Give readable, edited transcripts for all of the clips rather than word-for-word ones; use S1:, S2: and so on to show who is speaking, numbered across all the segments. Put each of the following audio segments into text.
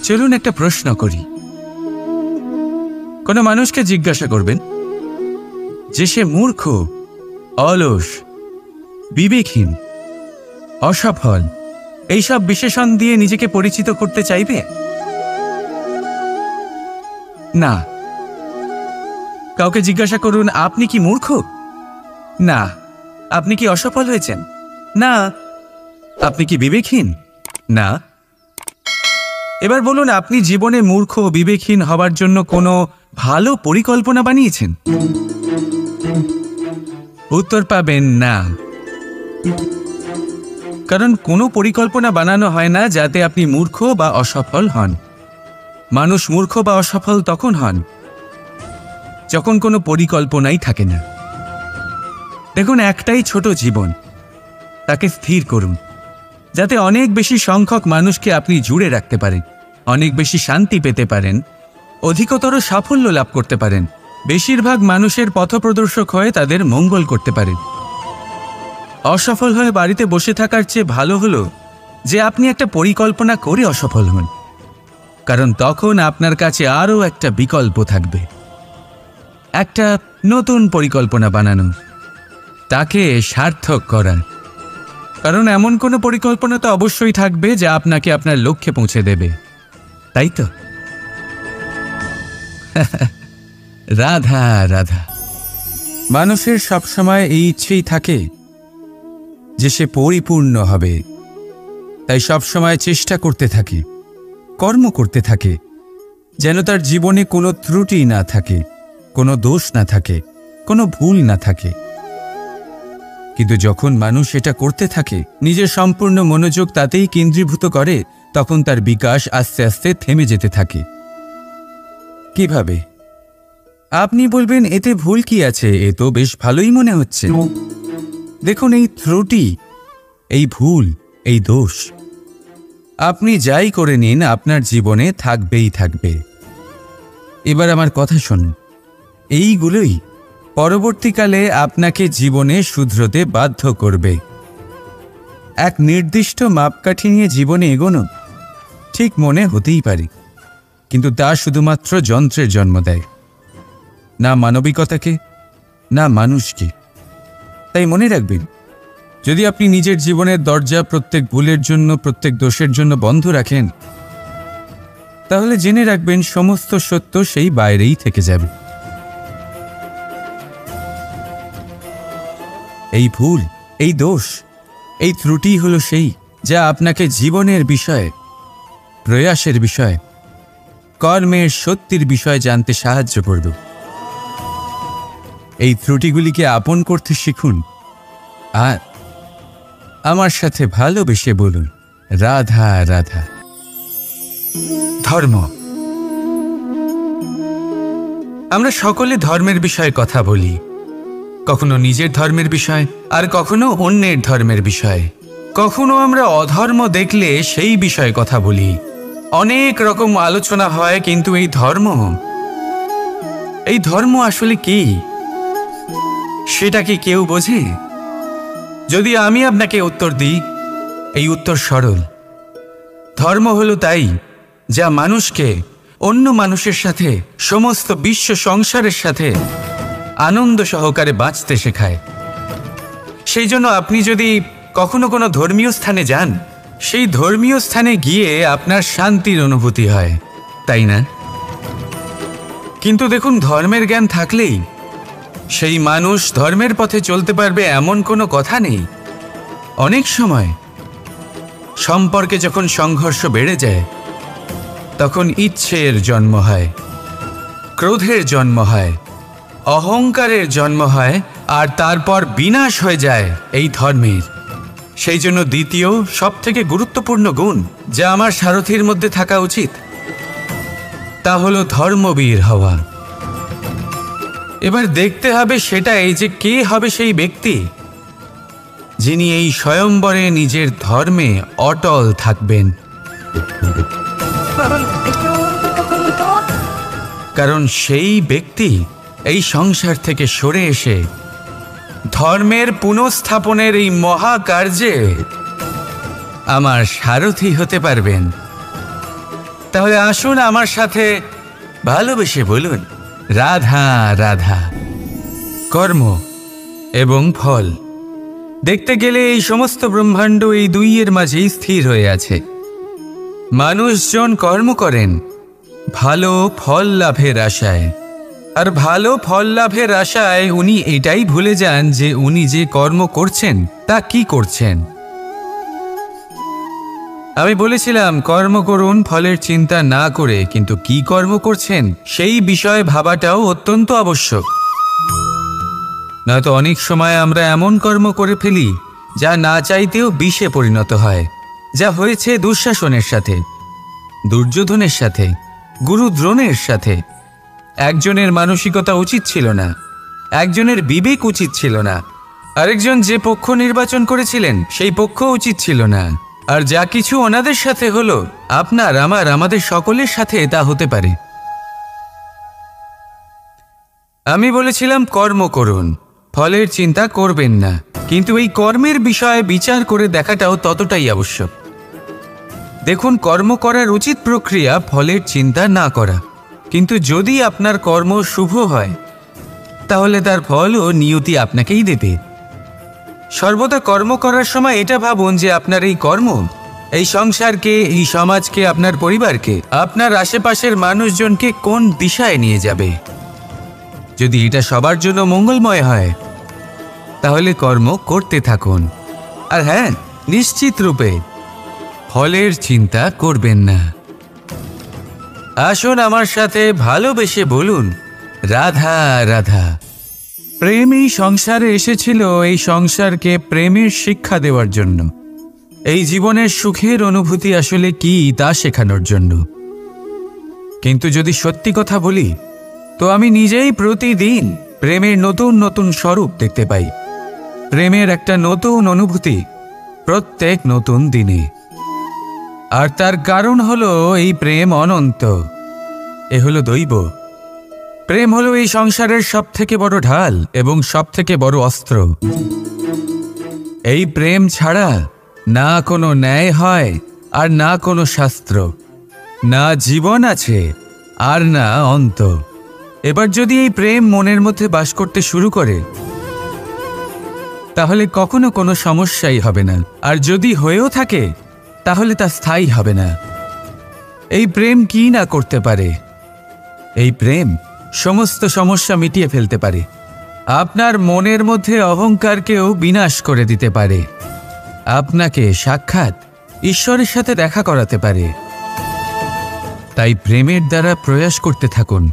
S1: চলুন একটা প্রশ্ন করি। কোনো মানুষকে জিজ্ঞাসা করবেন যে সে মূর্খ, অলস, বিবেকহীন, অসফল এইসব বিশেষণ দিয়ে নিজেকে পরিচিত করতে চাইবে? না। কাউকে জিজ্ঞাসা করুন আপনি কি মূর্খ? না। আপনি কি অসফল হয়েছেন? না। আপনি কি বিবেকহীন? না। এবার বলুন আপনি জীবনে মূর্খ ও বিবেকহীন হবার জন্য কোনো ভালো পরিকল্পনা বানিয়েছেন? উত্তর পাবেন না। কারণ কোনো পরিকল্পনা বানানো হয় না যাতে আপনি মূর্খ বা অসফল হন। মানুষ মূর্খ বা অসফল তখন হন যখন কোনো পরিকল্পনাই থাকে না। দেখুন, একটাই ছোট জীবন, তাকে স্থির করুন যাতে অনেক বেশি সংখ্যক মানুষকে আপনি জুড়ে রাখতে পারেন, অনেক বেশি শান্তি পেতে পারেন, অধিকতর সাফল্য লাভ করতে পারেন, বেশিরভাগ মানুষের পথপ্রদর্শক হয়ে তাদের মঙ্গল করতে পারেন। অসফল হয়ে বাড়িতে বসে থাকার চেয়ে ভালো হলো যে আপনি একটা পরিকল্পনা করে অসফল হন, কারণ তখন আপনার কাছে আরও একটা বিকল্প থাকবে, একটা নতুন পরিকল্পনা বানানো, তাকে সার্থক করার। কারণ এমন কোনো পরিকল্পনা তো অবশ্যই থাকবে যা আপনাকে আপনার লক্ষ্যে পৌঁছে দেবে, তাই তো? রাধা রাধা। মানুষের সবসময় এই ইচ্ছেই থাকে যে সে পরিপূর্ণ হবে, তাই সবসময় চেষ্টা করতে থাকে, কর্ম করতে থাকে, যেন তার জীবনে কোনো ত্রুটি না থাকে, কোনো দোষ না থাকে, কোনো ভুল না থাকে। কিন্তু যখন মানুষ এটা করতে থাকে, নিজের সম্পূর্ণ মনোযোগ তাতেই কেন্দ্রীভূত করে, তখন তার বিকাশ আস্তে আস্তে থেমে যেতে থাকে। কিভাবে? আপনি বলবেন এতে ভুল কি আছে, এ তো বেশ ভালোই মনে হচ্ছে। দেখুন, এই ত্রুটি, এই ভুল, এই দোষ আপনি যাই করে নিন আপনার জীবনে থাকবেই থাকবে। এবার আমার কথা শুনুন, এইগুলোই পরবর্তীকালে আপনাকে জীবনে শুধরোতে বাধ্য করবে। এক নির্দিষ্ট মাপকাঠি নিয়ে জীবনে এগোনো ঠিক মনে হতেই পারে, কিন্তু তা শুধুমাত্র যন্ত্রের জন্ম দেয়, না মানবিকতাকে, না মানুষকে। তাই মনে রাখবেন, যদি আপনি নিজের জীবনের দরজা প্রত্যেক ভুলের জন্য, প্রত্যেক দোষের জন্য বন্ধ রাখেন, তাহলে জেনে রাখবেন সমস্ত সত্য সেই বাইরেই থেকে যাবে। এই ভুল, এই দোষ, এই ত্রুটি হলো সেই যা আপনাকে জীবনের বিষয়ে, প্রয়াসের বিষয়ে, কর্মের সত্যির বিষয়ে জানতে সাহায্য করবে। এই ত্রুটিগুলিকে আপন করতে শিখুন আর আমার সাথে ভালোবেসে বলুন, রাধা রাধা। ধর্ম। আমরা সকলে ধর্মের বিষয়ে কথা বলি, কখনো নিজের ধর্মের বিষয়, আর কখনো অন্যের ধর্মের বিষয়। কখনো আমরা অধর্ম দেখলে সেই বিষয়ে কথা বলি, অনেক রকম আলোচনা হয়। কিন্তু এই ধর্ম আসলে কি, সেটা কি কেউ বোঝে? যদি আমি আপনাকে উত্তর দিই, এই উত্তর সরল। ধর্ম হলো তাই যা মানুষকে অন্য মানুষের সাথে, সমস্ত বিশ্ব সংসারের সাথে আনন্দ সহকারে বাঁচতে শেখায়। সেই জন্য আপনি যদি কখনো কোনো ধর্মীয় স্থানে যান, সেই ধর্মীয় স্থানে গিয়ে আপনার শান্তির অনুভূতি হয়, তাই না? কিন্তু দেখুন, ধর্মের জ্ঞান থাকলেই সেই মানুষ ধর্মের পথে চলতে পারবে এমন কোনো কথা নেই। অনেক সময় সম্পর্কে যখন সংঘর্ষ বেড়ে যায়, তখন ইচ্ছের জন্ম হয়, ক্রোধের জন্ম হয়, অহংকারের জন্ম হয়, আর তারপর বিনাশ হয়ে যায় এই ধর্মের। সেই জন্য দ্বিতীয় সবথেকে গুরুত্বপূর্ণ গুণ যা আমার সারথীর মধ্যে থাকা উচিত, তা হলো ধর্মবীর হওয়া। এবার দেখতে হবে সেটা এই যে কে হবে সেই ব্যক্তি যিনি এই স্বয়ম্বরে নিজের ধর্মে অটল থাকবেন। কারণ সেই ব্যক্তি এই সংসার থেকে সরে এসে ধর্মের পুনঃস্থাপনের এই মহাকার্যে আমার সারথি হতে পারবেন। তাহলে আসুন আমার সাথে ভালোবেসে বলুন, রাধা রাধা। কর্ম এবং ফল, দেখতে গেলে এই সমস্ত ব্রহ্মাণ্ড এই দুইয়ের মাঝেই স্থির হয়ে আছে। মানুষজন কর্ম করেন ভালো ফল লাভের আশায়, আর ভালো ফল লাভের আশায় উনি এটাই ভুলে যান যে উনি যে কর্ম করছেন তা কি করছেন। আমি বলেছিলাম কর্ম করুন ফলের চিন্তা না করে, কিন্তু কি কর্ম করছেন সেই বিষয়ে ভাবাটাও অত্যন্ত আবশ্যক। নয়তো অনেক সময় আমরা এমন কর্ম করে ফেলি যা না চাইতেও বিষে পরিণত হয়, যা হয়েছে দুঃশাসনের সাথে, দুর্যোধনের সাথে, গুরু দ্রোণের সাথে। একজনের মানসিকতা উচিত ছিল না, একজনের বিবেক উচিত ছিল না, আরেকজন যে পক্ষ নির্বাচন করেছিলেন সেই পক্ষ উচিত ছিল না। আর যা কিছু ওনাদের সাথে হলো, আপনার আমার আমাদের সকলের সাথে তা হতে পারে। আমি বলেছিলাম কর্ম করুন, ফলের চিন্তা করবেন না, কিন্তু এই কর্মের বিষয়ে বিচার করে দেখাটাও ততটাই আবশ্যক। দেখুন, কর্ম করার উচিত প্রক্রিয়া ফলের চিন্তা না করা, কিন্তু যদি আপনার কর্ম শুভ হয় তাহলে তার ফলও নিয়তি আপনাকেই দেবে। সর্বদা কর্ম করার সময় এটা ভাবুন যে আপনার এই কর্ম এই সংসারকে, এই সমাজকে, আপনার পরিবারকে, আপনার আশেপাশের মানুষজনকে কোন দিশায় নিয়ে যাবে। যদি এটা সবার জন্য মঙ্গলময় হয় তাহলে কর্ম করতে থাকুন। আর হ্যাঁ, নিশ্চিত রূপে ফলের চিন্তা করবেন না। আসুন আমার সাথে ভালোবেসে বলুন, রাধা রাধা। প্রেম এই সংসারে এসেছিল এই সংসারকে প্রেমের শিক্ষা দেওয়ার জন্য, এই জীবনের সুখের অনুভূতি আসলে কি তা শেখানোর জন্য। কিন্তু যদি সত্যি কথা বলি তো আমি নিজেই প্রতিদিন প্রেমের নতুন নতুন স্বরূপ দেখতে পাই, প্রেমের একটা নতুন অনুভূতি প্রত্যেক নতুন দিনে। আর তার কারণ হলো এই প্রেম অনন্ত, এ হলো দৈব। প্রেম হলো এই সংসারের সবথেকে বড় ঢাল এবং সবথেকে বড় অস্ত্র। এই প্রেম ছাড়া না কোনো ন্যায় হয় আর না কোনো শাস্ত্র, না জীবন আছে আর না অন্ত। এবার যদি এই প্রেম মনের মধ্যে বাস করতে শুরু করে তাহলে কখনো কোনো সমস্যাই হবে না, আর যদি হয়েও থাকে তাহলে তা স্থায়ী হবে না। এই প্রেম কি না করতে পারে? এই প্রেম সমস্ত সমস্যা মিটিয়ে ফেলতে পারে, আপনার মনের মধ্যে অহংকারকেও বিনাশ করে দিতে পারে, আপনাকে সাক্ষাৎ ঈশ্বরের সাথে দেখা করাতে পারে। তাই প্রেমের দ্বারা প্রয়াস করতে থাকুন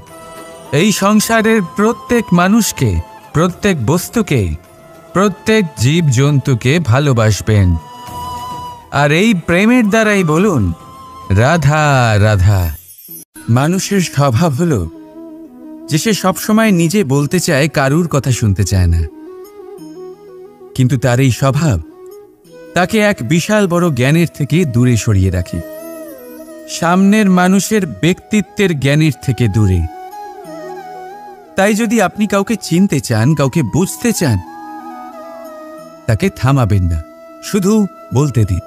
S1: এই সংসারের প্রত্যেক মানুষকে, প্রত্যেক বস্তুকে, প্রত্যেক জীব জন্তুকে ভালোবাসবেন। আর এই প্রেমের দ্বারাই বলুন, রাধা রাধা। মানুষের স্বভাব হলো যে সে সবসময় নিজে বলতে চায়, কারুর কথা শুনতে চায় না। কিন্তু তার এই স্বভাব তাকে এক বিশাল বড় জ্ঞানের থেকে দূরে সরিয়ে রাখে, সামনের মানুষের ব্যক্তিত্বের জ্ঞানের থেকে দূরে। তাই যদি আপনি কাউকে চিনতে চান, কাউকে বুঝতে চান, তাকে থামাবেন না, শুধু বলতে দিন।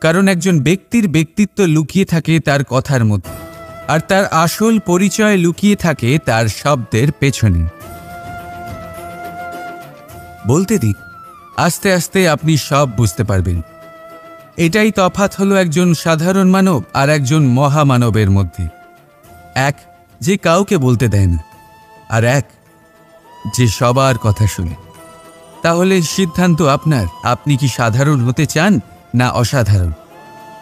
S1: কারণ একজন ব্যক্তির ব্যক্তিত্ব লুকিয়ে থাকে তার কথার মধ্যে, আর তার আসল পরিচয় লুকিয়ে থাকে তার শব্দের পেছনে। বলতে দিন, আস্তে আস্তে আপনি সব বুঝতে পারবেন। এটাই তফাৎ হলো একজন সাধারণ মানব আর একজন মহামানবের মধ্যে। এক যে কাউকে বলতে দেয় না, আর এক যে সবার কথা শুনে। তাহলে সিদ্ধান্ত আপনার, আপনি কি সাধারণ হতে চান না অসাধারণ?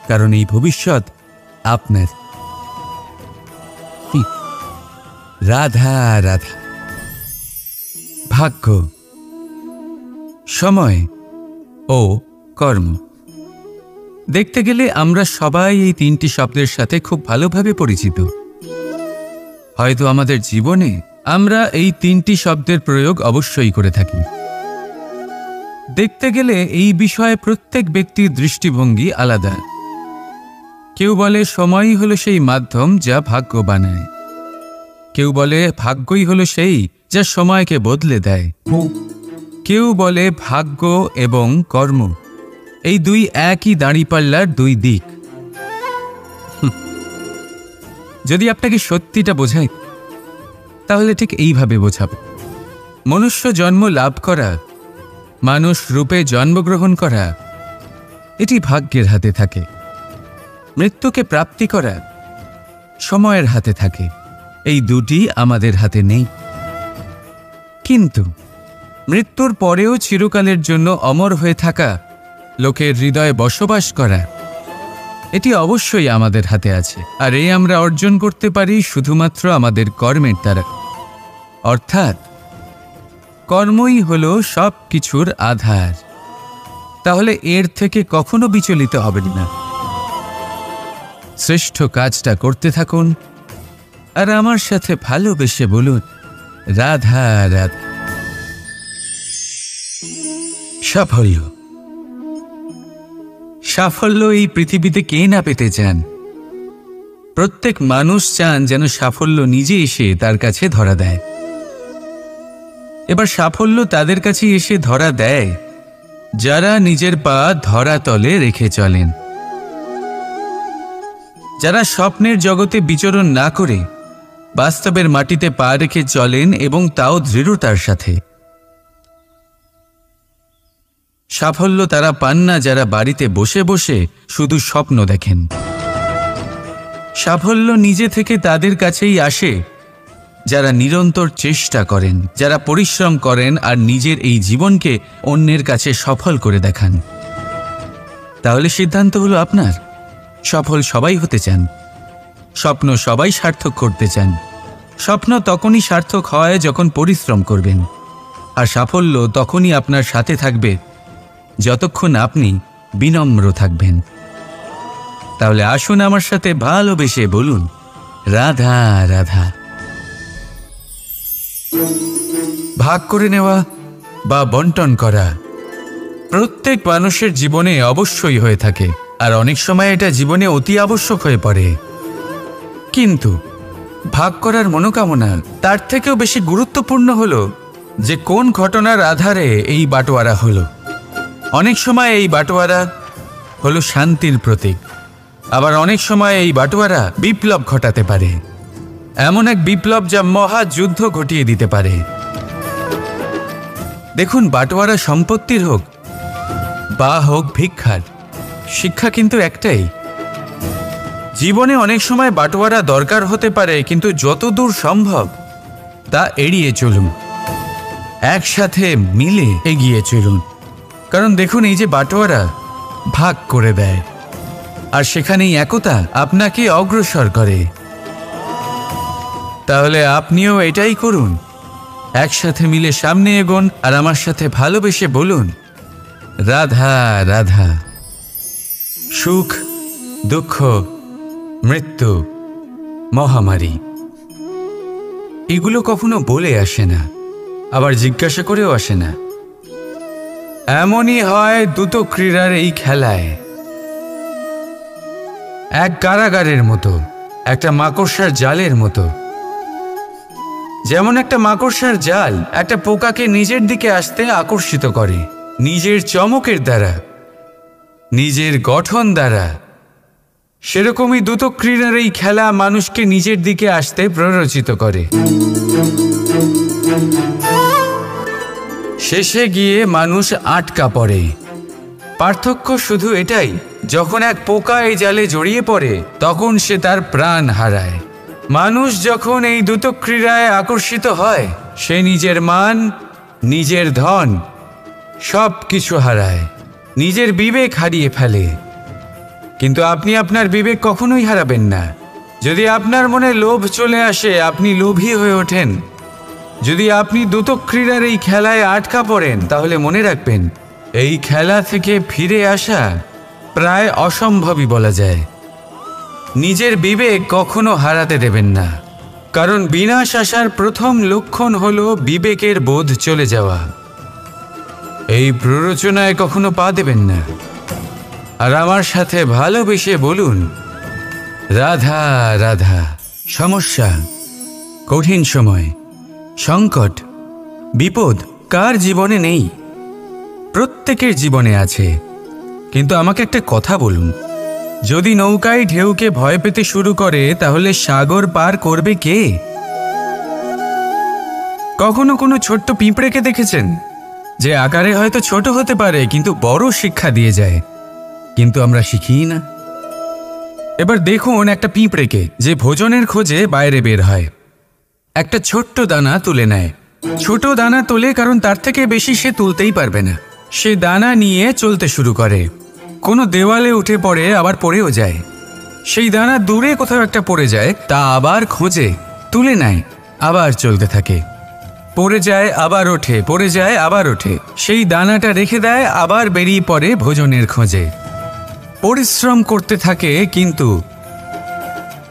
S1: কারণ এই ভবিষ্যৎ আপনার। রাধা রাধা। ভাগ্য, সময় ও কর্ম। দেখতে গেলে আমরা সবাই এই তিনটি শব্দের সাথে খুব ভালোভাবে পরিচিত। হয়তো আমাদের জীবনে আমরা এই তিনটি শব্দের প্রয়োগ অবশ্যই করে থাকি। দেখতে গেলে এই বিষয়ে প্রত্যেক ব্যক্তির দৃষ্টিভঙ্গি আলাদা। কেউ বলে সময়ই হলো সেই মাধ্যম যা ভাগ্য বানায়, কেউ বলে ভাগ্যই হলো সেই যা সময়কে বদলে দেয়, কেউ বলে ভাগ্য এবং কর্ম এই দুই একই দাঁড়িপাল্লার দুই দিক। যদি আপনাকে সত্যিটা বোঝাই তাহলে ঠিক এইভাবে বোঝাব। মনুষ্য জন্ম লাভ করা, মানুষ রূপে জন্মগ্রহণ করা, এটি ভাগ্যের হাতে থাকে। মৃত্যুকে প্রাপ্তি করা সময়ের হাতে থাকে। এই দুটি আমাদের হাতে নেই। কিন্তু মৃত্যুর পরেও চিরকালের জন্য অমর হয়ে থাকা, লোকের হৃদয়ে বসবাস করা, এটি অবশ্যই আমাদের হাতে আছে। আর এই আমরা অর্জন করতে পারি শুধুমাত্র আমাদের কর্মের দ্বারা। অর্থাৎ কর্মই হলো সব কিছুর আধার। তাহলে এর থেকে কখনো বিচলিত হবেন না। শ্রেষ্ঠ কাজটা করতে থাকুন আর আমার সাথে ভালোবেসে বলুন, রাধা রাধা। সাফল্য, সাফল্য এই পৃথিবীতে কে না পেতে চান? প্রত্যেক মানুষ চান যেন সাফল্য নিজে এসে তার কাছে ধরা দেয়। এবার সাফল্য তাদের কাছে এসে ধরা দেয় যারা নিজের পা ধরাতলে রেখে চলেন, যারা স্বপ্নের জগতে বিচরণ না করে বাস্তবের মাটিতে পা রেখে চলেন এবং তাও দৃঢ়তার সাথে। সাফল্য তারা পান না যারা বাড়িতে বসে বসে শুধু স্বপ্ন দেখেন। সাফল্য নিজে থেকে তাদের কাছেই আসে যারা নিরন্তর চেষ্টা করেন, যারা পরিশ্রম করেন আর নিজের এই জীবনকে অন্যের কাছে সফল করে দেখান। তাহলে সিদ্ধান্ত হলো আপনার। সফল সবাই হতে চান, স্বপ্ন সবাই সার্থক করতে চান। স্বপ্ন তখনই সার্থক হয় যখন পরিশ্রম করবেন, আর সাফল্য তখনই আপনার সাথে থাকবে যতক্ষণ আপনি বিনম্র থাকবেন। তাহলে আসুন আমার সাথে ভালোবেসে বলুন, রাধা রাধা। ভাগ করে নেওয়া বা বন্টন করা প্রত্যেক মানুষের জীবনে অবশ্যই হয়ে থাকে, আর অনেক সময় এটা জীবনে অতি আবশ্যক হয়ে পড়ে। কিন্তু ভাগ করার মনোকামনা তার থেকেও বেশি গুরুত্বপূর্ণ হলো যে কোন ঘটনার আধারে এই বাটোয়ারা হলো। অনেক সময় এই বাটোয়ারা হলো শান্তির প্রতীক, আবার অনেক সময় এই বাটোয়ারা বিপ্লব ঘটাতে পারে। এমন এক বিপ্লব যা মহাযুদ্ধ ঘটিয়ে দিতে পারে। দেখুন, বাটোয়ারা সম্পত্তির হোক বা হোক ভিক্ষার, শিক্ষা কিন্তু একটাই। জীবনে অনেক সময় বাটোয়ারা দরকার হতে পারে, কিন্তু যতদূর সম্ভব তা এড়িয়ে চলুন, একসাথে মিলে এগিয়ে চলুন। কারণ দেখুন, এই যে বাটোয়ারা ভাগ করে দেয়, আর সেখানেই একতা আপনাকে অগ্রসর করে। তাহলে আপনিও এটাই করুন, একসাথে মিলে সামনে এগোন আর আমার সাথে ভালোবেসে বলুন, রাধা রাধা। সুখ, দুঃখ, মৃত্যু, মহামারী এগুলো কখনো বলে আসে না, আবার জিজ্ঞাসা করেও আসে না। এমনই হয় দ্রুত ক্রীড়ার এই খেলায়। এক কারাগারের মতো, একটা মাকড়সার জালের মতো। যেমন একটা মাকড়সার জাল একটা পোকাকে নিজের দিকে আসতে আকর্ষিত করে নিজের চমকের দ্বারা, নিজের গঠন দ্বারা, সেরকমই দ্রুত ক্রীড়ার এই খেলা মানুষকে নিজের দিকে আসতে প্ররোচিত করে। শেষে গিয়ে মানুষ আটকা পড়ে। পার্থক্য শুধু এটাই, যখন এক পোকা এই জালে জড়িয়ে পড়ে তখন সে তার প্রাণ হারায়। মানুষ যখন এই দ্রুত ক্রীড়ায় আকর্ষিত হয়, সে নিজের মান, নিজের ধন সব কিছু হারায়, নিজের বিবেক হারিয়ে ফেলে। কিন্তু আপনি আপনার বিবেক কখনোই হারাবেন না। যদি আপনার মনে লোভ চলে আসে, আপনি লোভী হয়ে ওঠেন। যদি আপনি দ্রুত ক্রীড়ার এই খেলায় আটকা পড়েন, তাহলে মনে রাখবেন, এই খেলা থেকে ফিরে আসা প্রায় অসম্ভবই বলা যায়। নিজের বিবেক কখনো হারাতে দেবেন না, কারণ বিনাশ আসার প্রথম লক্ষণ হলো বিবেকের বোধ চলে যাওয়া। এই প্ররোচনায় কখনো পা দেবেন না। আর আমার সাথে ভালোবেসে বলুন, রাধা রাধা। সমস্যা, কঠিন সময়, সংকট, বিপদ কার জীবনে নেই? প্রত্যেকের জীবনে আছে। কিন্তু আমাকে একটা কথা বলুন, যদি নৌকায় ঢেউকে ভয় পেতে শুরু করে তাহলে সাগর পার করবে কে? কখনো কোনো ছোট্ট পিঁপড়েকে দেখেছেন যে আকারে হয়তো ছোট হতে পারে কিন্তু বড় শিক্ষা দিয়ে যায়? কিন্তু আমরা শিখি না। এবার দেখুন একটা পিঁপড়েকে যে ভোজনের খোঁজে বাইরে বের হয়, একটা ছোট্ট দানা তুলে নেয়। ছোট দানা তোলে কারণ তার থেকে বেশি সে তুলতেই পারবে না। সে দানা নিয়ে চলতে শুরু করে, কোনো দেওয়ালে উঠে পড়ে, আবার পড়েও যায়। সেই দানা দূরে কোথাও একটা পড়ে যায়, তা আবার খোঁজে, তুলে নেয়, আবার চলতে থাকে। পড়ে যায় আবার ওঠে, পড়ে যায় আবার ওঠে, সেই দানাটা রেখে দেয়, আবার বেরিয়ে পড়ে ভোজনের খোঁজে। পরিশ্রম করতে থাকে কিন্তু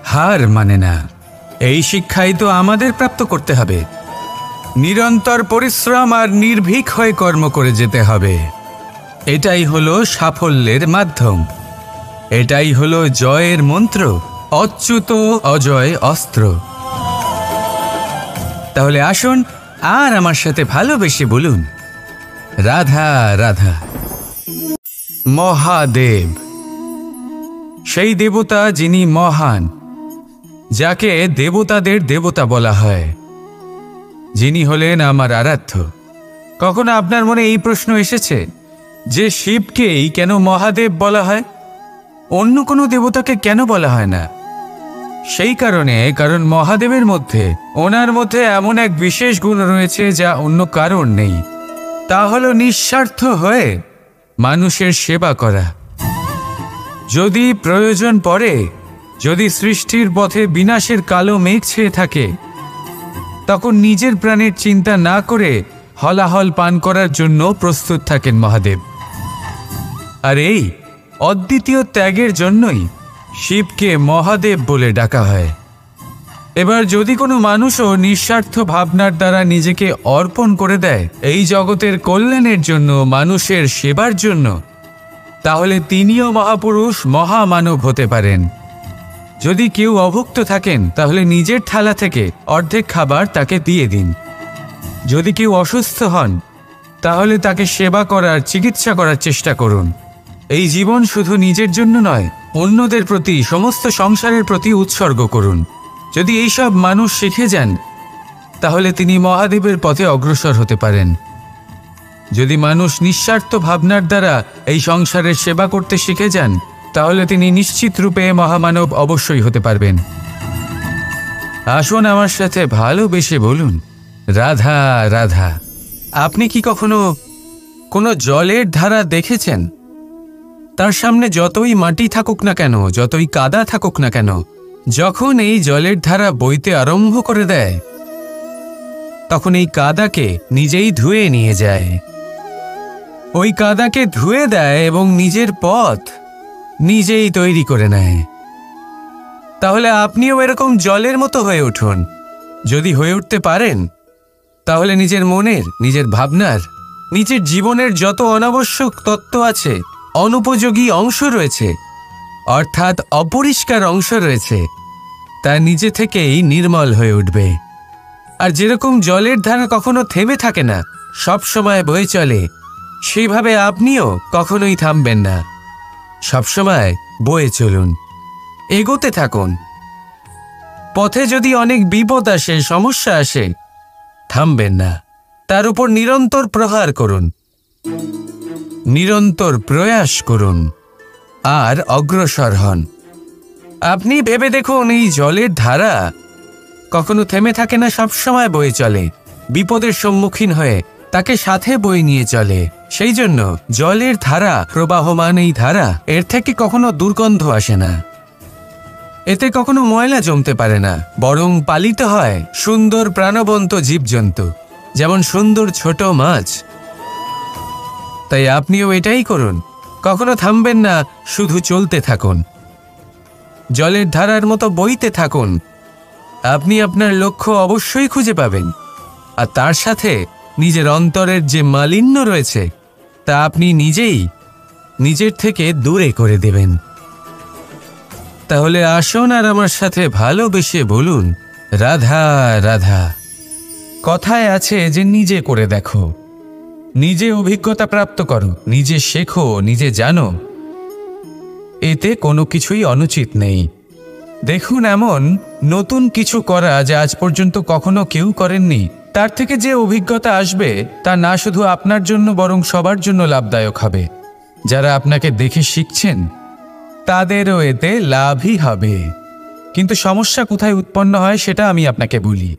S1: হার মানে না। এই শিক্ষাই তো আমাদের প্রাপ্ত করতে হবে। নিরন্তর পরিশ্রম আর নির্ভীক হয়ে কর্ম করে যেতে হবে। এটাই হলো সাফল্যের মাধ্যম, এটাই হলো জয়ের মন্ত্র, অচ্যুত অজয় অস্ত্র। তাহলে আসুন আর আমার সাথে ভালোবেসে বলুন, রাধা রাধা। মহাদেব সেই দেবতা যিনি মহান, যাকে দেবতাদের দেবতা বলা হয়, যিনি হলেন আমার আরাধ্য। কখনো আপনার মনে এই প্রশ্ন এসেছে যে শিবকেই কেন মহাদেব বলা হয়, অন্য কোনো দেবতাকে কেন বলা হয় না? সেই কারণ মহাদেবের মধ্যে, ওনার মধ্যে এমন এক বিশেষ গুণ রয়েছে যা অন্য কারণ নেই। তা হলো নিঃস্বার্থ হয়ে মানুষের সেবা করা। যদি প্রয়োজন পড়ে, যদি সৃষ্টির পথে বিনাশের কালো মেঘ ছেয়ে থাকে, তখন নিজের প্রাণের চিন্তা না করে হলাহল পান করার জন্য প্রস্তুত থাকেন মহাদেব। আর এই অদ্বিতীয় ত্যাগের জন্যই শিবকে মহাদেব বলে ডাকা হয়। এবার যদি কোনো মানুষও নিঃস্বার্থ ভাবনার দ্বারা নিজেকে অর্পণ করে দেয় এই জগতের কল্যাণের জন্য, মানুষের সেবার জন্য, তাহলে তিনিও মহাপুরুষ, মহামানব হতে পারেন। যদি কেউ অভুক্ত থাকেন তাহলে নিজের থালা থেকে অর্ধেক খাবার তাকে দিয়ে দিন। যদি কেউ অসুস্থ হন তাহলে তাকে সেবা করার, চিকিৎসা করার চেষ্টা করুন। এই জীবন শুধু নিজের জন্য নয়, অন্যদের প্রতি, সমস্ত সংসারের প্রতি উৎসর্গ করুন। যদি এইসব মানুষ শিখে যান তাহলে তিনি মহাদেবের পথে অগ্রসর হতে পারেন। যদি মানুষ নিঃস্বার্থ ভাবনার দ্বারা এই সংসারের সেবা করতে শিখে যান তাহলে তিনি নিশ্চিত রূপে মহামানব অবশ্যই হতে পারবেন। আসুন আমার সাথে ভালোবেসে বলুন, রাধা রাধা। আপনি কি কখনো কোনো জলের ধারা দেখেছেন? তার সামনে যতই মাটি থাকুক না কেন, যতই কাদা থাকুক না কেন, যখন এই জলের ধারা বইতে আরম্ভ করে দেয় তখন এই কাদাকে নিজেই ধুয়ে নিয়ে যায়। ওই কাদাকে ধুয়ে দেয় এবং নিজের পথ নিজেই তৈরি করে নেয়। তাহলে আপনিও এরকম জলের মতো হয়ে উঠুন। যদি হয়ে উঠতে পারেন তাহলে নিজের মনের, নিজের ভাবনার, নিজের জীবনের যত অনাবশ্যক তত্ত্ব আছে, অনুপযোগী অংশ রয়েছে, অর্থাৎ অপরিষ্কার অংশ রয়েছে, তা নিজে থেকেই নির্মল হয়ে উঠবে। আর যেরকম জলের ধারা কখনো থেমে থাকে না, সব সময় বয়ে চলে, সেইভাবে আপনিও কখনোই থামবেন না। সবসময় বয়ে চলুন, এগোতে থাকুন। পথে যদি অনেক বিপদ আসে, সমস্যা আসে, থামবেন না, তার উপর নিরন্তর প্রহার করুন, নিরন্তর প্রয়াস করুন আর অগ্রসর হন। আপনি ভেবে দেখুন, এই জলের ধারা কখনো থেমে থাকে না, সবসময় বয়ে চলে, বিপদের সম্মুখীন হয়ে তাকে সাথে বয়ে নিয়ে চলে। সেই জন্য জলের ধারা, প্রবাহমান এই ধারা, এর থেকে কখনো দুর্গন্ধ আসে না, এতে কখনো ময়লা জমতে পারে না, বরং পালিত হয় সুন্দর প্রাণবন্ত জীবজন্তু, যেমন সুন্দর ছোট মাছ। তাই আপনিও এটাই করুন, কখনো থামবেন না, শুধু চলতে থাকুন, জলের ধারার মতো বইতে থাকুন। আপনি আপনার লক্ষ্য অবশ্যই খুঁজে পাবেন, আর তার সাথে নিজের অন্তরের যে মালিন্য রয়েছে তা আপনি নিজেই নিজের থেকে দূরে করে দেবেন। তাহলে আসুন আর আমার সাথে ভালোবেসে বলুন, রাধা রাধা। কথায় আছে যে নিজে করে দেখো, নিজে অভিজ্ঞতা প্রাপ্ত করো, নিজে শেখো, নিজে জানো। এতে কোনো কিছুই অনুচিত নেই। দেখুন, এমন নতুন কিছু করা যা আজ পর্যন্ত কখনো কেউ করেননি, তার থেকে যে অভিজ্ঞতা আসবে তা না শুধু আপনার জন্য বরং সবার জন্য লাভদায়ক হবে। যারা আপনাকে দেখে শিখছেন তাদেরও এতে লাভই হবে। কিন্তু সমস্যা কোথায় উৎপন্ন হয় সেটা আমি আপনাকে বলি।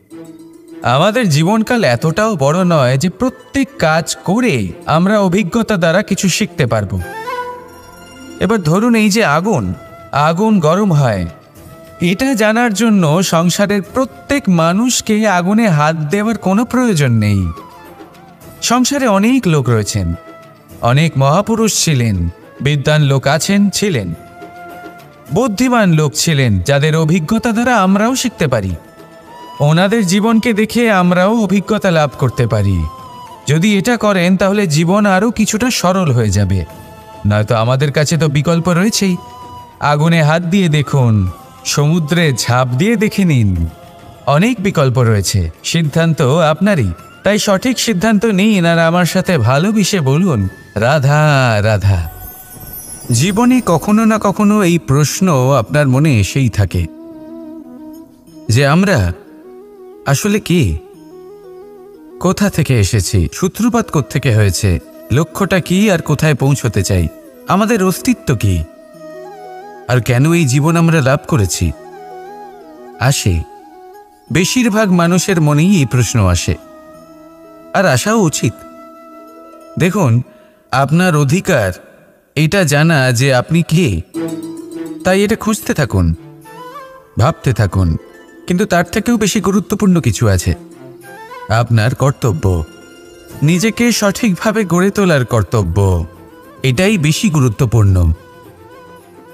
S1: আমাদের জীবনকাল এতটাও বড় নয় যে প্রত্যেক কাজ করে আমরা অভিজ্ঞতা দ্বারা কিছু শিখতে পারব। এবার ধরুন, এই যে আগুন গরম হয়, এটা জানার জন্য সংসারের প্রত্যেক মানুষকে আগুনে হাত দেওয়ার কোনো প্রয়োজন নেই। সংসারে অনেক লোক রয়েছেন, অনেক মহাপুরুষ ছিলেন, বিদ্বান লোক ছিলেন, বুদ্ধিমান লোক ছিলেন, যাদের অভিজ্ঞতা দ্বারা আমরাও শিখতে পারি। ওনাদের জীবনকে দেখে আমরাও অভিজ্ঞতা লাভ করতে পারি। যদি এটা করেন তাহলে জীবন আরও কিছুটা সরল হয়ে যাবে। নয়তো আমাদের কাছে তো বিকল্প রয়েছেই। আগুনে হাত দিয়ে দেখুন, সমুদ্রে ঝাঁপ দিয়ে দেখে নিন, অনেক বিকল্প রয়েছে। সিদ্ধান্ত আপনারই। তাই সঠিক সিদ্ধান্ত নিন আর আমার সাথে ভালোবেসে বলুন, রাধা রাধা। জীবনে কখনো না কখনো এই প্রশ্ন আপনার মনে এসেই থাকে যে আমরা আসলে কি, কোথা থেকে এসেছি, সূত্রপাত কোত্থেকে হয়েছে, লক্ষ্যটা কি আর কোথায় পৌঁছতে চাই, আমাদের অস্তিত্ব কি, আর কেন এই জীবন আমরা লাভ করেছি। আসে, বেশিরভাগ মানুষের মনেই এই প্রশ্ন আসে, আর আসাও উচিত। দেখুন, আপনার অধিকার এটা জানা যে আপনি কে, তাই এটা খুঁজতে থাকুন, ভাবতে থাকুন। কিন্তু তার থেকেও বেশি গুরুত্বপূর্ণ কিছু আছে, আপনার কর্তব্য, নিজেকে সঠিকভাবে গড়ে তোলার কর্তব্য। এটাই বেশি গুরুত্বপূর্ণ।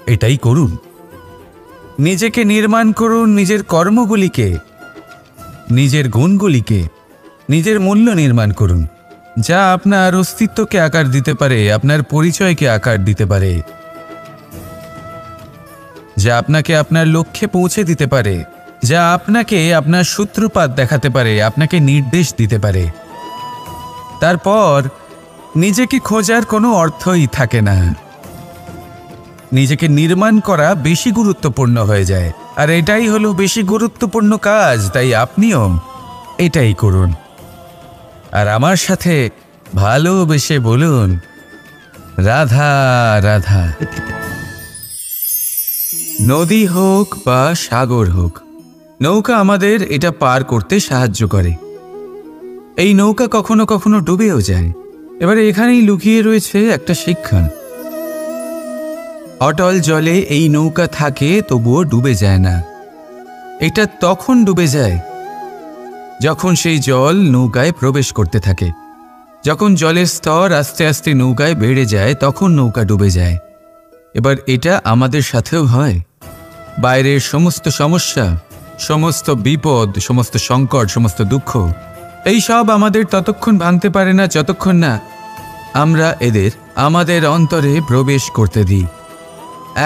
S1: এটাই করুন। নিজেকে নির্মাণ করুন, নিজের কর্মগুলিকে, নিজের গুণগুলিকে, নিজের মূল্য নির্মাণ করুন, যা আপনার অস্তিত্বকে আকার দিতে পারে, আপনার পরিচয়কে আকার দিতে পারে, যা আপনাকে আপনার লক্ষ্যে পৌঁছে দিতে পারে, যা আপনাকে আপনার সূত্রপাত দেখাতে পারে, আপনাকে নির্দেশ দিতে পারে। তারপর নিজেকে খোঁজার কোনো অর্থই থাকে না। নিজেকে নির্মাণ করা বেশি গুরুত্বপূর্ণ হয়ে যায়, আর এটাই হলো বেশি গুরুত্বপূর্ণ কাজ। তাই আপনিও এটাই করুন, আর আমার সাথে ভালোবেসে বলুন, রাধা রাধা। নদী হোক বা সাগর হোক, নৌকা আমাদের এটা পার করতে সাহায্য করে। এই নৌকা কখনো কখনো ডুবেও যায়। এবারে এখানেই লুকিয়ে রয়েছে একটা শিক্ষা। অটল জলে এই নৌকা থাকে, তবুও ডুবে যায় না। এটা তখন ডুবে যায় যখন সেই জল নৌকায় প্রবেশ করতে থাকে। যখন জলের স্তর আস্তে আস্তে নৌকায় বেড়ে যায়, তখন নৌকা ডুবে যায়। এবার এটা আমাদের সাথেও হয়। বাইরের সমস্ত সমস্যা, সমস্ত বিপদ, সমস্ত সংকট, সমস্ত দুঃখ, এই সব আমাদের ততক্ষণ ভাঙতে পারে না যতক্ষণ না আমরা এদের আমাদের অন্তরে প্রবেশ করতে দিই।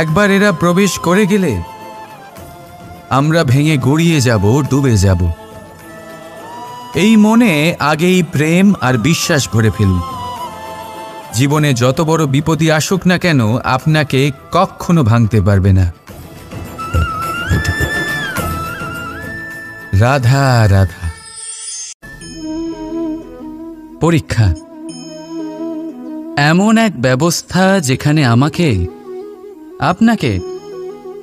S1: একবার এরা প্রবেশ করে গেলে আমরা ভেঙে গড়িয়ে যাব, ডুবে যাব। এই মনে আগেই প্রেম আর বিশ্বাস ভরে ফেলুন। জীবনে যত বড় বিপদই আসুক না কেন, আপনাকে কখনো ভাঙতে পারবে না। রাধা রাধা। পরীক্ষা এমন এক ব্যবস্থা যেখানে আমাকে, আপনাকে,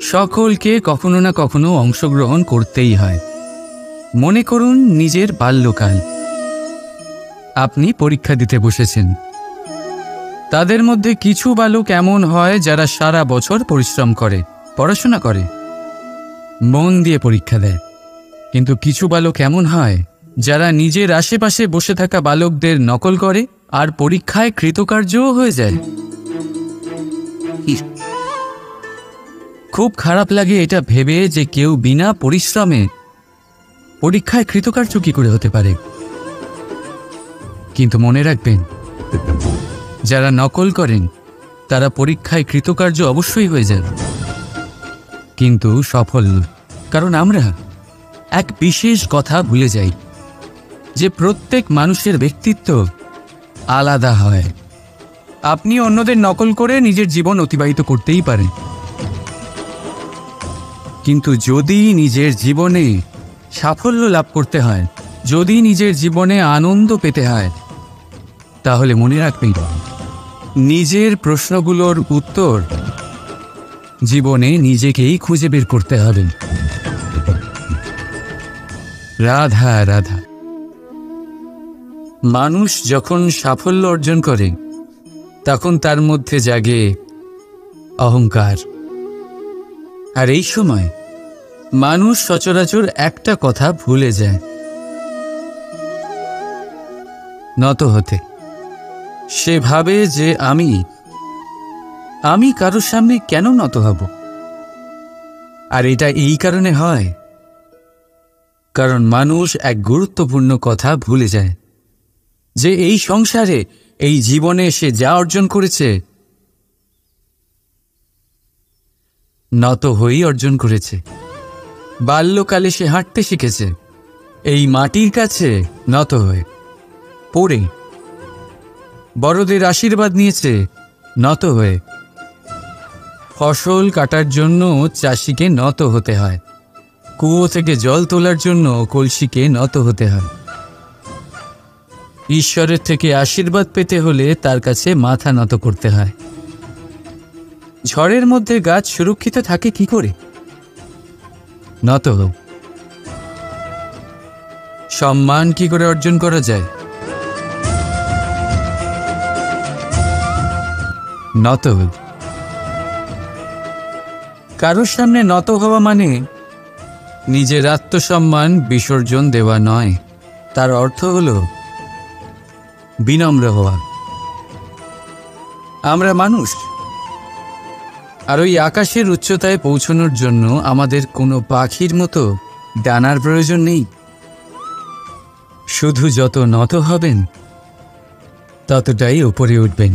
S1: সকলকে কখনো না কখনো অংশগ্রহণ করতেই হয়। মনে করুন নিজের বাল্যকাল। আপনি পরীক্ষা দিতে বসেছেন। তাদের মধ্যে কিছু বালক এমন হয় যারা সারা বছর পরিশ্রম করে, পড়াশোনা করে, মন দিয়ে পরীক্ষা দেয়। কিন্তু কিছু বালক এমন হয় যারা নিজের আশেপাশে বসে থাকা বালকদের নকল করে আর পরীক্ষায় কৃতকার্যও হয়ে যায়। খুব খারাপ লাগে এটা ভেবে যে কেউ বিনা পরিশ্রমে পরীক্ষায় কৃতকার্য কি করে হতে পারে। কিন্তু মনে রাখবেন, যারা নকল করেন তারা পরীক্ষায় কৃতকার্য অবশ্যই হয়ে যান, কিন্তু সফল নয়। কারণ আমরা এক বিশেষ কথা ভুলে যাই যে প্রত্যেক মানুষের ব্যক্তিত্ব আলাদা হয়। আপনি অন্যদের নকল করে নিজের জীবন অতিবাহিত করতেই পারেন, কিন্তু যদি নিজের জীবনে সাফল্য লাভ করতে হয়, যদি নিজের জীবনে আনন্দ পেতে হয়, তাহলে মনে রাখবেন নিজের প্রশ্নগুলোর উত্তর জীবনে নিজেকেই খুঁজে বের করতে হবে। রাধা রাধা। মানুষ যখন সাফল্য অর্জন করে তখন তার মধ্যে জাগে অহংকার। আর এই সময় মানুষ সচরাচর একটা কথা ভুলে যায়, নত হতে। সে ভাবে যে আমি কারোর সামনে কেন নত হব। আর এটা এই কারণে হয় কারণ মানুষ এক গুরুত্বপূর্ণ কথা ভুলে যায় যে এই সংসারে, এই জীবনে সে যা অর্জন করেছে নত হয়েই অর্জন করেছে। বাল্যকালে সে হাঁটতে শিখেছে এই মাটির কাছে নত হয়ে, পড়ে। বড়দের আশীর্বাদ নিয়েছে নত হয়ে। ফসল কাটার জন্য চাষিকে নত হতে হয়, কুয়ো থেকে জল তোলার জন্য কলসিকে নত হতে হয়। ঈশ্বরের থেকে আশীর্বাদ পেতে হলে তার কাছে মাথা নত করতে হয়। ঝড়ের মধ্যে গাছ সুরক্ষিত থাকে কি করে? নত হোক। সম্মান কি করে অর্জন করা যায়? নত হোক। কারোর সামনে নত হওয়া মানে নিজের আত্মসম্মান বিসর্জন দেওয়া নয়। তার অর্থ হল বিনম্র হওয়া। আমরা মানুষ, আর ওই আকাশের উচ্চতায় পৌঁছানোর জন্য আমাদের কোনো পাখির মতো ডানার প্রয়োজন নেই। শুধু যত নত হবেন ততটাই উপরে উঠবেন।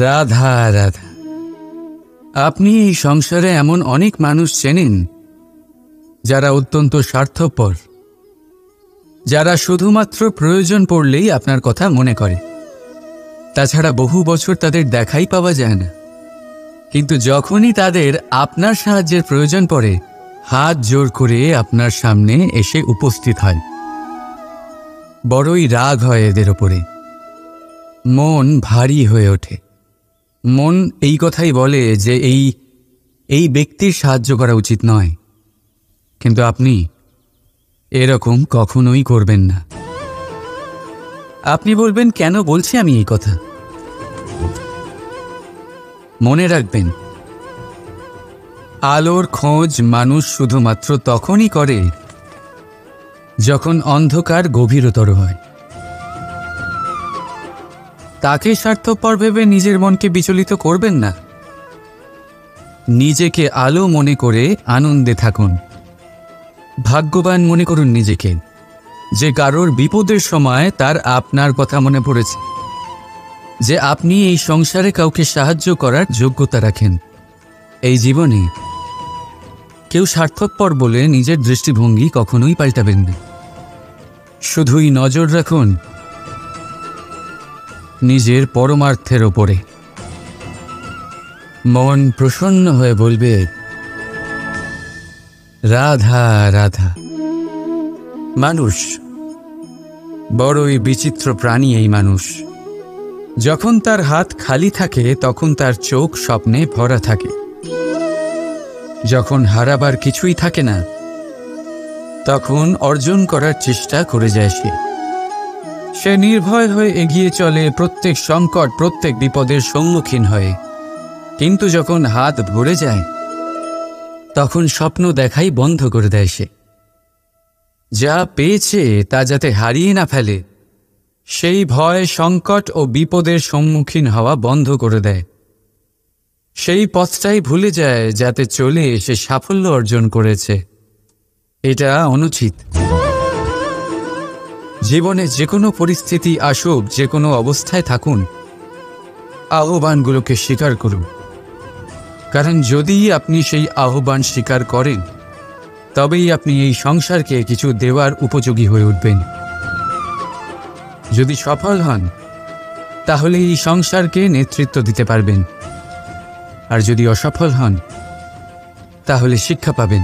S1: রাধা রাধা। আপনি এই সংসারে এমন অনেক মানুষ চেনেন যারা অত্যন্ত স্বার্থপর, যারা শুধুমাত্র প্রয়োজন পড়লেই আপনার কথা মনে করে। তাছাড়া বহু বছর তাদের দেখাই পাওয়া যায় না, কিন্তু যখনই তাদের আপনার সাহায্যের প্রয়োজন পড়ে হাত জোর করে আপনার সামনে এসে উপস্থিত হয়। বড়ই রাগ হয় এদের ওপরে, মন ভারী হয়ে ওঠে। মন এই কথাই বলে যে এই ব্যক্তির সাহায্য করা উচিত নয়, কিন্তু আপনি এরকম কখনোই করবেন না। আপনি বলবেন, কেন বলছি আমি এই কথা? মনে রাখবেন, আলোর খোঁজ মানুষ শুধুমাত্র তখনই করে যখন অন্ধকার গভীরতর হয়। তাকে স্বার্থপর ভেবে নিজের মনকে বিচলিত করবেন না। নিজেকে আলো মনে করে আনন্দে থাকুন। ভাগ্যবান মনে করুন নিজেকে, যে কারোর বিপদের সময় তার আপনার কথা মনে পড়েছে, যে আপনি এই সংসারে কাউকে সাহায্য করার যোগ্যতা রাখেন। এই জীবনে কেউ স্বার্থপর বলে নিজের দৃষ্টিভঙ্গি কখনোই পাল্টাবেন না। শুধুই নজর রাখুন নিজের পরমার্থের ওপরে। মন প্রসন্ন হয়ে বলবে, রাধা রাধা। মানুষ বড়ই বিচিত্র প্রাণী। এই মানুষ যখন তার হাত খালি থাকে তখন তার চোখ স্বপ্নে ভরা থাকে। যখন হারাবার কিছুই থাকে না তখন অর্জন করার চেষ্টা করে যায় সে নির্ভয় হয়ে এগিয়ে চলে প্রত্যেক সংকট, প্রত্যেক বিপদের সম্মুখীন হয়ে। কিন্তু যখন হাত ভরে যায় তখন স্বপ্ন দেখাই বন্ধ করে দেয় সে। যা পেয়েছে তা যাতে হারিয়ে না ফেলে সেই ভয়, সংকট ও বিপদের সম্মুখীন হওয়া বন্ধ করে দেয়। সেই পথটাই ভুলে যায় যাতে চলে সে সাফল্য অর্জন করেছে। এটা অনুচিত। জীবনে যে কোনো পরিস্থিতি আসুক, যে কোনো অবস্থায় থাকুন, আহ্বানগুলোকে স্বীকার করুন। কারণ যদি আপনি সেই আহ্বান স্বীকার করেন তবেই আপনি এই সংসারকে কিছু দেওয়ার উপযোগী হয়ে উঠবেন। যদি সফল হন তাহলে এই সংসারকে নেতৃত্ব দিতে পারবেন। আর যদি অসফল হন তাহলে শিক্ষা পাবেন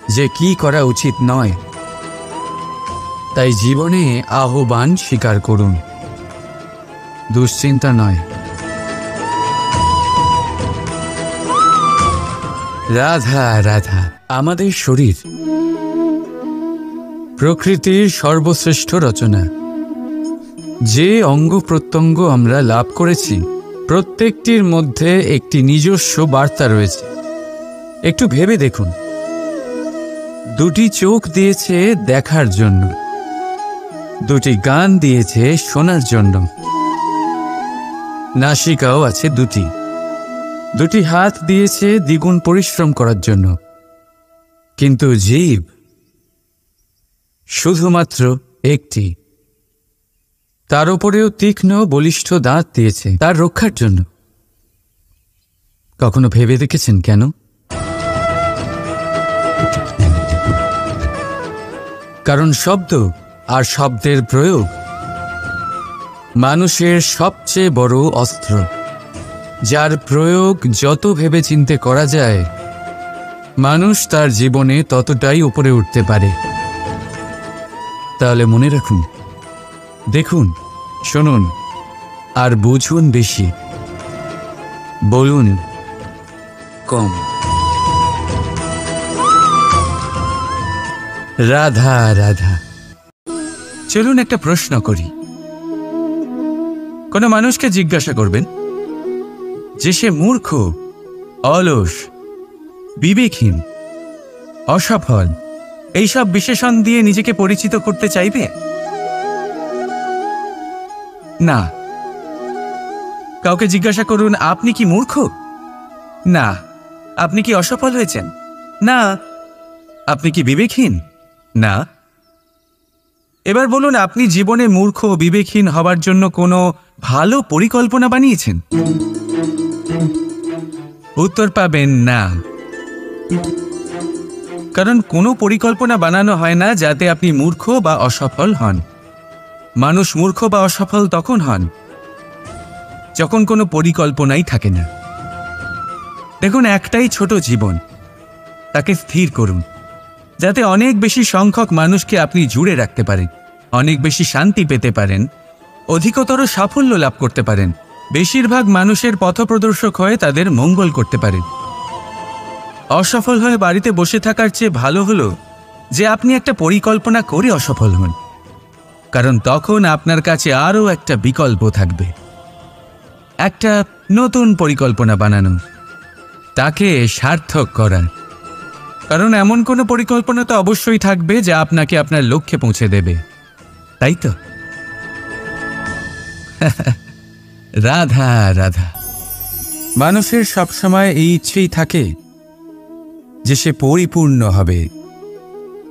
S1: যে কি করা উচিত নয়। তাই জীবনে আহ্বান স্বীকার করুন, দুশ্চিন্তা নয়। রাধা রাধা। আমাদের শরীর প্রকৃতির সর্বশ্রেষ্ঠ রচনা। যে অঙ্গ প্রত্যঙ্গ আমরা লাভ করেছি প্রত্যেকটির মধ্যে একটি নিজস্ব বার্তা রয়েছে। একটু ভেবে দেখুন, দুটি চোখ দিয়েছে দেখার জন্য, দুটি কান দিয়েছে শোনার জন্য, নাসিকাও আছে দুটি, দুটি হাত দিয়েছে দ্বিগুণ পরিশ্রম করার জন্য। কিন্তু জীব শুধুমাত্র একটি, তার উপরেও তীক্ষ্ণ বলিষ্ঠ দাঁত দিয়েছে তার রক্ষার জন্য। কখনো ভেবে দেখেছেন কেন? কারণ শব্দ আর শব্দের প্রয়োগ মানুষের সবচেয়ে বড় অস্ত্র, যার প্রয়োগ যত ভেবেচিন্তে করা যায় মানুষ তার জীবনে ততটাই উপরে উঠতে পারে। তাহলে মনে রাখুন, দেখুন, শুনুন আর বুঝুন বেশি, বলুন কম। রাধা রাধা। চলুন একটা প্রশ্ন করি। কোনো মানুষকে জিজ্ঞাসা করবেন যে সে মূর্খ, অলস, বিবেকহীন, অসফল এইসব বিশেষণ দিয়ে নিজেকে পরিচিত করতে চাইবে? না। কাউকে জিজ্ঞাসা করুন আপনি কি মূর্খ? না। আপনি কি অসফল হয়েছেন? না। আপনি কি বিবেকহীন? না। এবার বলুন, আপনি জীবনে মূর্খ ও বিবেকহীন হবার জন্য কোনো ভালো পরিকল্পনা বানিয়েছেন? উত্তর পাবেন না। কারণ কোনো পরিকল্পনা বানানো হয় না যাতে আপনি মূর্খ বা অসফল হন। মানুষ মূর্খ বা অসফল তখন হন যখন কোনো পরিকল্পনাই থাকে না। দেখুন, একটাই ছোট জীবন, তাকে স্থির করুন যাতে অনেক বেশি সংখ্যক মানুষকে আপনি জুড়ে রাখতে পারেন, অনেক বেশি শান্তি পেতে পারেন, অধিকতর সাফল্য লাভ করতে পারেন, বেশিরভাগ মানুষের পথপ্রদর্শক হয়ে তাদের মঙ্গল করতে পারেন। অসফল হয়ে বাড়িতে বসে থাকার চেয়ে ভালো হলো যে আপনি একটা পরিকল্পনা করে অসফল হন, কারণ তখন আপনার কাছে আরও একটা বিকল্প থাকবে, একটা নতুন পরিকল্পনা বানানো, তাকে সার্থক করার। কারণ এমন কোনো পরিকল্পনা তো অবশ্যই থাকবে যা আপনাকে আপনার লক্ষ্যে পৌঁছে দেবে, তাই তো? রাধা রাধা। মানুষের সবসময় এই ইচ্ছেই থাকে যে সে পরিপূর্ণ হবে,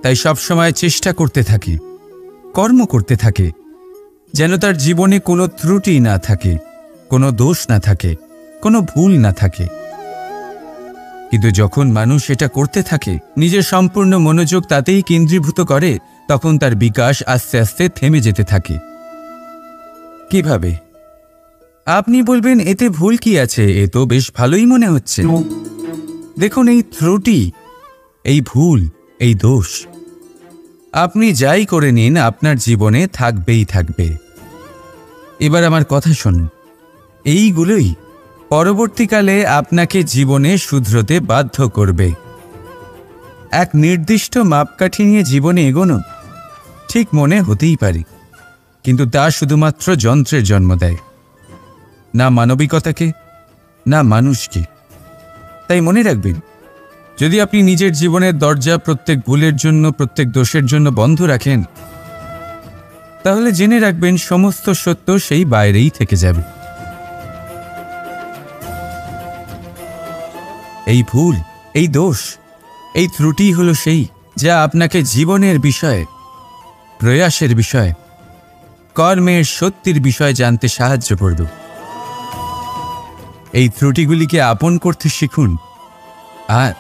S1: তাই সবসময় চেষ্টা করতে থাকে, কর্ম করতে থাকে, যেন তার জীবনে কোনো ত্রুটি না থাকে, কোনো দোষ না থাকে, কোনো ভুল না থাকে। কিন্তু যখন মানুষ এটা করতে থাকে, নিজের সম্পূর্ণ মনোযোগ তাতেই কেন্দ্রীভূত করে, তখন তার বিকাশ আস্তে আস্তে থেমে যেতে থাকে। কিভাবে? আপনি বলবেন এতে ভুল কি আছে, এ তো বেশ ভালোই মনে হচ্ছে। দেখুন, এই ত্রুটি, এই ভুল, এই দোষ আপনি যাই করে নিন আপনার জীবনে থাকবেই থাকবে। এবার আমার কথা শুনুন, এইগুলোই পরবর্তীকালে আপনাকে জীবনে শুধরোতে বাধ্য করবে। এক নির্দিষ্ট মাপকাঠি নিয়ে জীবনে এগোনো ঠিক মনে হতেই পারে, কিন্তু তা শুধুমাত্র যন্ত্রের জন্ম দেয়, না মানবিকতাকে, না মানুষকে। তাই মনে রাখবেন, যদি আপনি নিজের জীবনের দরজা প্রত্যেক ভুলের জন্য, প্রত্যেক দোষের জন্য বন্ধ রাখেন, তাহলে জেনে রাখবেন সমস্ত সত্য সেই বাইরেই থেকে যাবে। এই ভুল, এই দোষ, এই ত্রুটি হলো সেই যা আপনাকে জীবনের বিষয়ে, প্রয়াসের বিষয়ে, কর্মের সত্যির বিষয়ে জানতে সাহায্য করবে। এই ত্রুটিগুলিকে আপন করতে শিখুন আর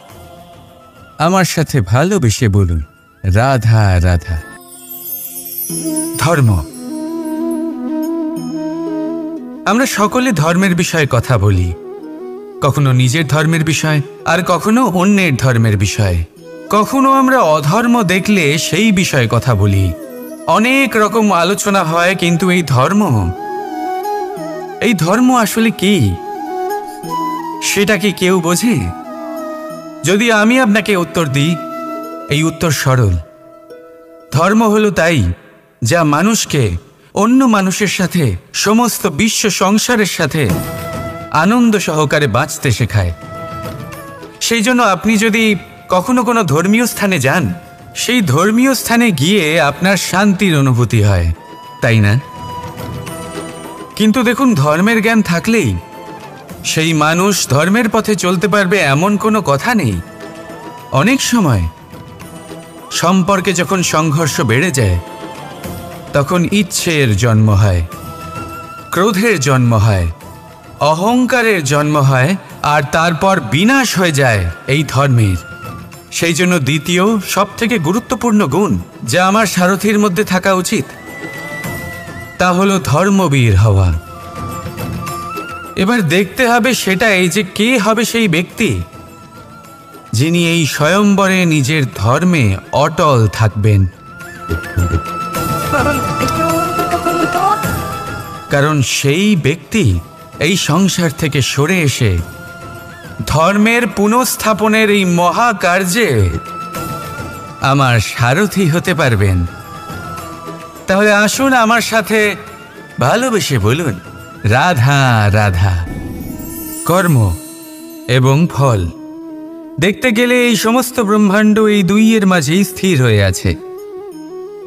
S1: আমার সাথে ভালোবেসে বলুন রাধা রাধা। ধর্ম। আমরা সকলে ধর্মের বিষয়ে কথা বলি, কখনো নিজের ধর্মের বিষয়, আর কখনো অন্যের ধর্মের বিষয়। কখনো আমরা অধর্ম দেখলে সেই বিষয়ে কথা বলি। অনেক রকম আলোচনা হয়, কিন্তু এই ধর্ম আসলে কি, সেটা কি কেউ বোঝে? যদি আমি আপনাকে উত্তর দিই, এই উত্তর সরল। ধর্ম হলো তাই যা মানুষকে অন্য মানুষের সাথে, সমস্ত বিশ্ব সংসারের সাথে আনন্দ সহকারে বাঁচতে শেখায়। সেই জন্য আপনি যদি কখনো কোনো ধর্মীয় স্থানে যান, সেই ধর্মীয় স্থানে গিয়ে আপনার শান্তির অনুভূতি হয়, তাই না? কিন্তু দেখুন, ধর্মের জ্ঞান থাকলেই সেই মানুষ ধর্মের পথে চলতে পারবে এমন কোনো কথা নেই। অনেক সময় সম্পর্কে যখন সংঘর্ষ বেড়ে যায়, তখন ইচ্ছের জন্ম হয়, ক্রোধের জন্ম হয়, অহংকারের জন্ম হয়, আর তারপর বিনাশ হয়ে যায় এই ধর্মের। সেই জন্য দ্বিতীয় সবথেকে গুরুত্বপূর্ণ গুণ যা আমার সারথীর মধ্যে থাকা উচিত, তা হলো ধর্মবীর হওয়া। এবার দেখতে হবে সেটা এই যে কে হবে সেই ব্যক্তি যিনি এই স্বয়ম্বরে নিজের ধর্মে অটল থাকবেন। কারণ সেই ব্যক্তি এই সংসার থেকে সরে এসে ধর্মের পুনঃস্থাপনের এই মহাকার্যে আমার সারথি হতে পারবেন। তাহলে আসুন আমার সাথে ভালোবেসে বলুন, রাধা রাধা। কর্ম এবং ফল। দেখতে গেলে এই সমস্ত ব্রহ্মাণ্ড এই দুইয়ের মাঝেই স্থির হয়ে আছে।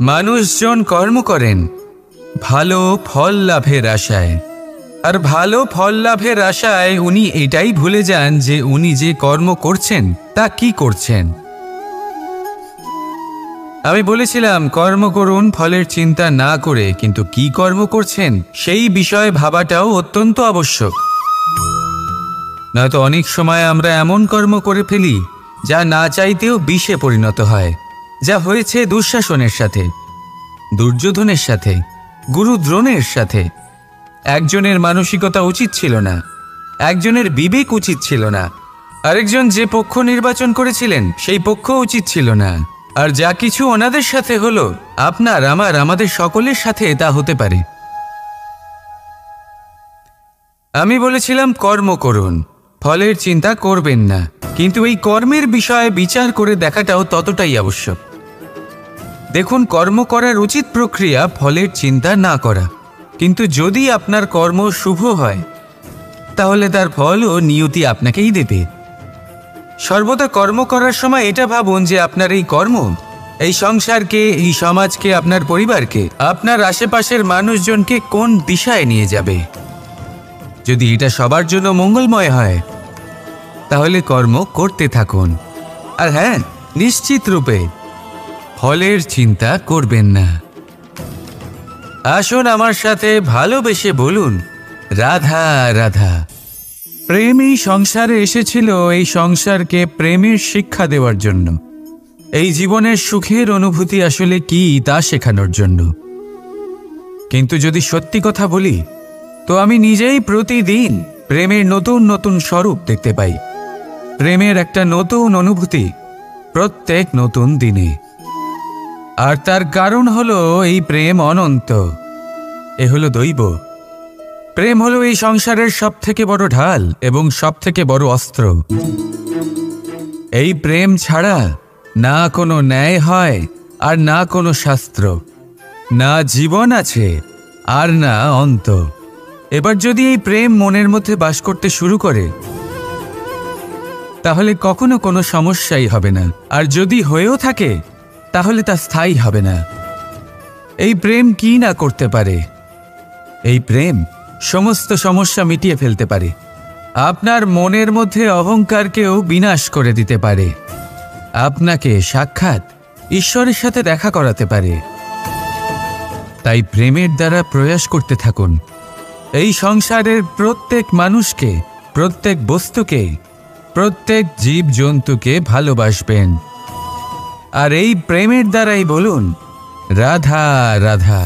S1: মানুষজন কর্ম করেন ভালো ফল লাভের আশায়, আর ভালো ফল লাভের আশায় উনি এটাই ভুলে যান যে উনি যে কর্ম করছেন তা কি করছেন। আমি বলেছিলাম কর্ম করুন ফলের চিন্তা না করে, কিন্তু কি কর্ম করছেন সেই বিষয়ে ভাবাটাও অত্যন্ত আবশ্যক। নয়তো অনেক সময় আমরা এমন কর্ম করে ফেলি যা না চাইতেও বিষে পরিণত হয়, যা হয়েছে দুঃশাসনের সাথে, দুর্যোধনের সাথে, গুরু দ্রোণের সাথে। একজনের মানসিকতা উচিত ছিল না, একজনের বিবেক উচিত ছিল না, আরেকজন যে পক্ষ নির্বাচন করেছিলেন সেই পক্ষ উচিত ছিল না। আর যা কিছু ওনাদের সাথে হলো, আপনার আমার আমাদের সকলের সাথে তা হতে পারে। আমি বলেছিলাম কর্ম করুন, ফলের চিন্তা করবেন না, কিন্তু এই কর্মের বিষয়ে বিচার করে দেখাটাও ততটাই আবশ্যক। দেখুন, কর্ম করার উচিত প্রক্রিয়া ফলের চিন্তা না করা, কিন্তু যদি আপনার কর্ম শুভ হয় তাহলে তার ফলও নিয়তি আপনাকেই দেবে। সর্বদা কর্ম করার সময় এটা ভাবুন যে আপনার এই কর্ম এই সংসারকে, এই সমাজকে, আপনার পরিবারকে, আপনার আশেপাশের মানুষজনকে কোন দিশায় নিয়ে যাবে। যদি এটা সবার জন্য মঙ্গলময় হয় তাহলে কর্ম করতে থাকুন। আর হ্যাঁ, নিশ্চিত রূপে ফলের চিন্তা করবেন না। আসুন আমার সাথে ভালোবেসে বলুন, রাধা রাধা। প্রেম এই সংসারে এসেছিল এই সংসারকে প্রেমের শিক্ষা দেওয়ার জন্য, এই জীবনের সুখের অনুভূতি আসলে কি তা শেখানোর জন্য। কিন্তু যদি সত্যি কথা বলি, তো আমি নিজেই প্রতিদিন প্রেমের নতুন নতুন স্বরূপ দেখতে পাই, প্রেমের একটা নতুন অনুভূতি প্রত্যেক নতুন দিনে। আর তার কারণ হলো এই প্রেম অনন্ত, এ হলো দৈব। প্রেম হলো এই সংসারের সবথেকে বড় ঢাল এবং সবথেকে বড় অস্ত্র। এই প্রেম ছাড়া না কোনো ন্যায় হয়, আর না কোনো শাস্ত্র, না জীবন আছে, আর না অন্ত। এবার যদি এই প্রেম মনের মধ্যে বাস করতে শুরু করে, তাহলে কখনো কোনো সমস্যাই হবে না, আর যদি হয়েও থাকে তাহলে তা স্থায়ী হবে না। এই প্রেম কি না করতে পারে? এই প্রেম সমস্ত সমস্যা মিটিয়ে ফেলতে পারে, আপনার মনের মধ্যে অহংকারকেও বিনাশ করে দিতে পারে, আপনাকে সাক্ষাৎ ঈশ্বরের সাথে দেখা করাতে পারে। তাই প্রেমের দ্বারা প্রয়াস করতে থাকুন এই সংসারের প্রত্যেক মানুষকে, প্রত্যেক বস্তুকে, প্রত্যেক জীব জন্তুকে ভালোবাসবেন। আর এই প্রেমের দ্বারাই বলুন, রাধা রাধা।